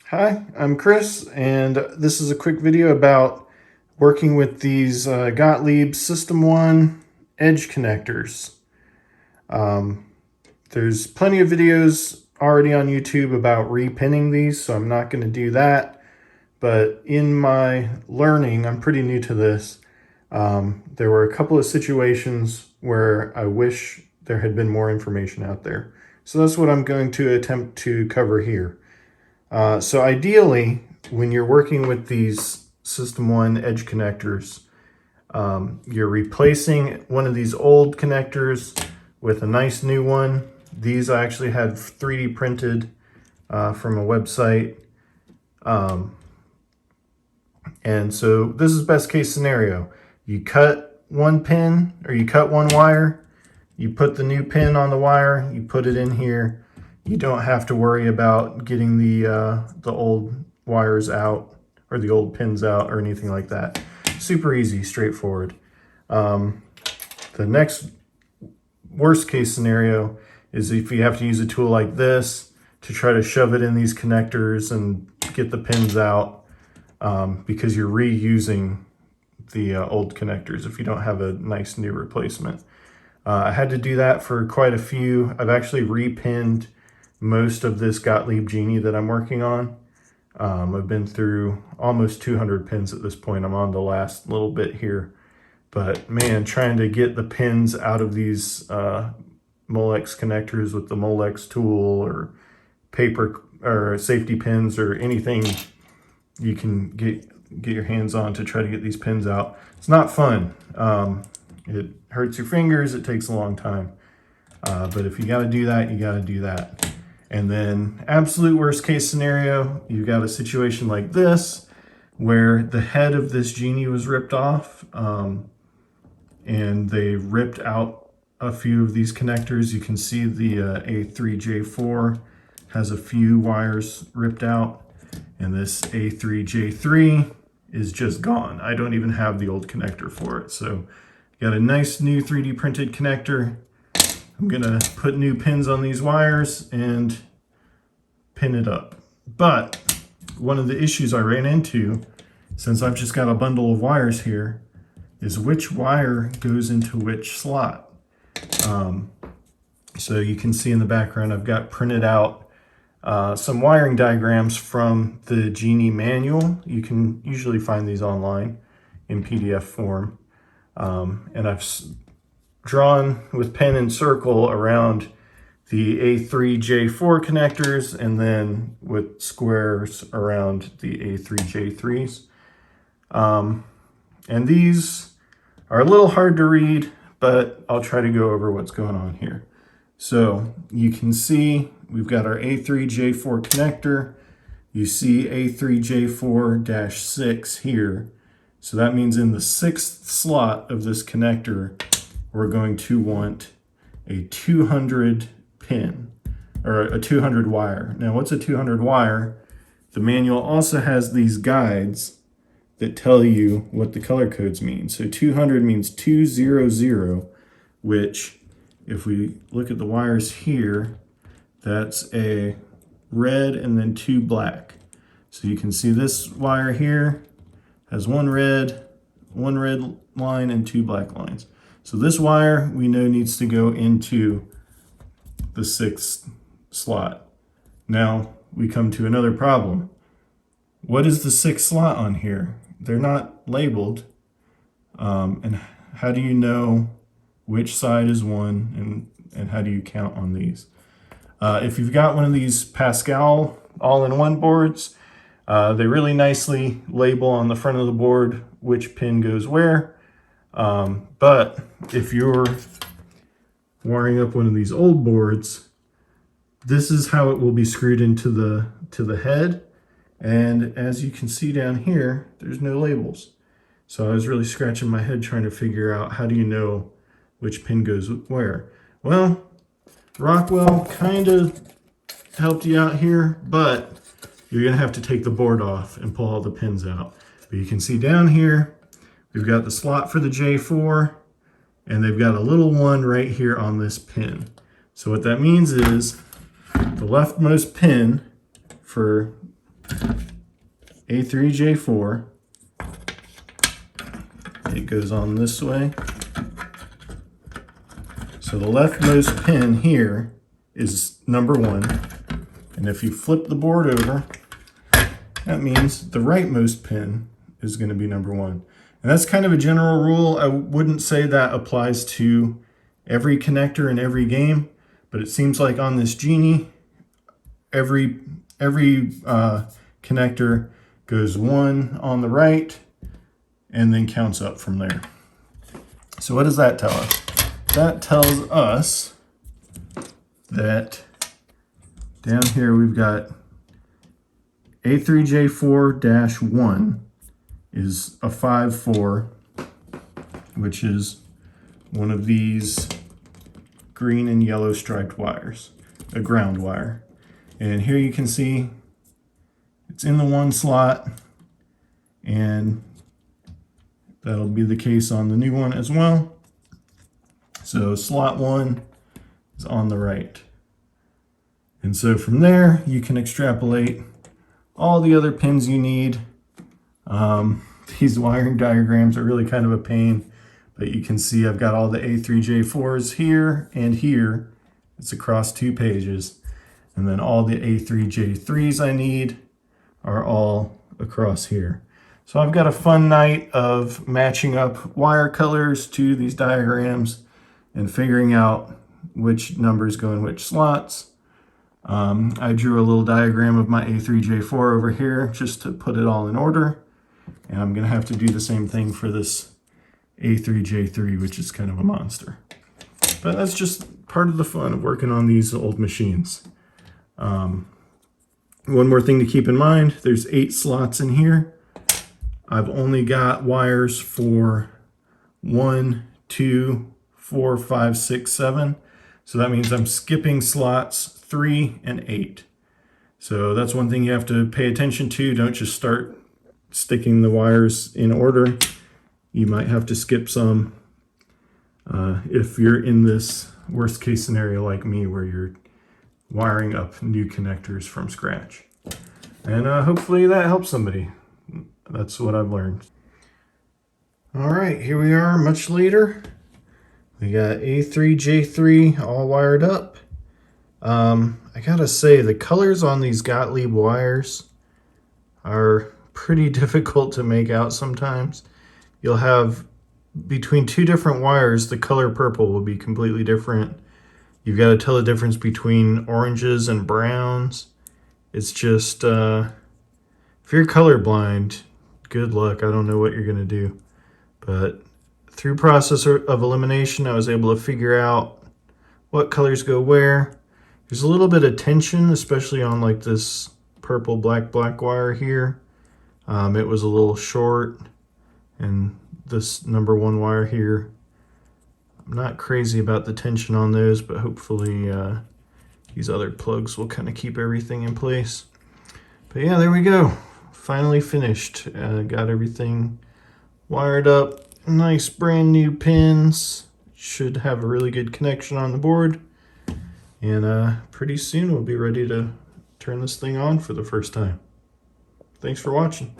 Hi, I'm Chris, and this is a quick video about working with these Gottlieb System 1 edge connectors. Um, there's plenty of videos already on YouTube about repinning these, so I'm not going to do that. But in my learning, I'm pretty new to this, there were a couple of situations where I wish there had been more information out there. So that's what I'm going to attempt to cover here. So ideally, when you're working with these System 1 edge connectors, you're replacing one of these old connectors with a nice new one. These I actually had 3D printed from a website. And so this is best case scenario. You cut one pin or you cut one wire, you put the new pin on the wire, you put it in here. You don't have to worry about getting the old wires out or the old pins out or anything like that. Super easy, straightforward. The next worst case scenario is if you have to use a tool like this to try to shove it in these connectors and get the pins out, because you're reusing the old connectors if you don't have a nice new replacement. I had to do that for quite a few. I've actually repinned most of this Gottlieb Genie that I'm working on. I've been through almost 200 pins at this point. I'm on the last little bit here. But man, trying to get the pins out of these Molex connectors with the Molex tool or paper or safety pins or anything you can get your hands on to try to get these pins out. It's not fun. It hurts your fingers. It takes a long time. But if you got to do that, you got to do that. And then absolute worst case scenario, you've got a situation like this where the head of this Genie was ripped off, and they ripped out a few of these connectors. You can see the A3J4 has a few wires ripped out, and this A3J3 is just gone. I don't even have the old connector for it. So got a nice new 3D printed connector. I'm gonna put new pins on these wires and pin it up. But one of the issues I ran into, since I've just got a bundle of wires here, is which wire goes into which slot. So you can see in the background, I've got printed out some wiring diagrams from the Genie manual. You can usually find these online in PDF form. And I've drawn with pen and circle around the A3J4 connectors and then with squares around the A3J3s. And these are a little hard to read, but I'll try to go over what's going on here. So you can see we've got our A3J4 connector. You see A3J4-6 here. So that means in the 6th slot of this connector, we're going to want a 200 pin, or a 200 wire. Now, what's a 200 wire? The manual also has these guides that tell you what the color codes mean. So 200 means 200, which if we look at the wires here, that's a red and then 2 black. So you can see this wire here has one red line and 2 black lines. So this wire we know needs to go into the 6th slot. Now we come to another problem. What is the 6th slot on here? They're not labeled. And how do you know which side is one, and how do you count on these? If you've got one of these Pascal all-in-one boards, they really nicely label on the front of the board which pin goes where. But if you're wiring up one of these old boards, this is how it will be screwed into the head. And as you can see down here, there's no labels. So I was really scratching my head trying to figure out, how do you know which pin goes where? Well, Rockwell kind of helped you out here, but you're gonna have to take the board off and pull all the pins out. But you can see down here, we've got the slot for the J4, and they've got a little one right here on this pin. So what that means is the leftmost pin for A3J4. It goes on this way. So the leftmost pin here is number 1. And if you flip the board over, that means the rightmost pin is going to be number 1. And that's kind of a general rule. I wouldn't say that applies to every connector in every game, but it seems like on this Genie, every connector goes 1 on the right and then counts up from there. So what does that tell us? That tells us that down here we've got A3J4-1 is a 5-4, which is one of these green and yellow striped wires, a ground wire. And here you can see it's in the 1 slot, and that'll be the case on the new one as well. So slot 1 is on the right. And so from there, you can extrapolate all the other pins you need. These wiring diagrams are really kind of a pain, but you can see I've got all the A3J4s here and here. It's across 2 pages. And then all the A3J3s I need are all across here. So I've got a fun night of matching up wire colors to these diagrams and figuring out which numbers go in which slots. I drew a little diagram of my A3J4 over here just to put it all in order. And I'm going to have to do the same thing for this A3J3, which is kind of a monster. But that's just part of the fun of working on these old machines. One more thing to keep in mind, there's 8 slots in here. I've only got wires for 1, 2, 4, 5, 6, 7. So that means I'm skipping slots 3 and 8. So that's one thing you have to pay attention to. Don't just start sticking the wires in order. You might have to skip some if you're in this worst case scenario like me where you're wiring up new connectors from scratch. And hopefully that helps somebody. That's what I've learned. All right, here we are much later. We got A3J3 all wired up. I gotta say, the colors on these Gottlieb wires are pretty difficult to make out sometimes. You'll have between 2 different wires, the color purple will be completely different. You've got to tell the difference between oranges and browns. It's just, if you're colorblind, good luck. I don't know what you're gonna do. But through process of elimination, I was able to figure out what colors go where. There's a little bit of tension, especially on like this purple black wire here. It was a little short, and this number 1 wire here, I'm not crazy about the tension on those, but hopefully these other plugs will kind of keep everything in place. But yeah, there we go. Finally finished. Got everything wired up. Nice brand new pins. Should have a really good connection on the board. And pretty soon we'll be ready to turn this thing on for the first time. Thanks for watching.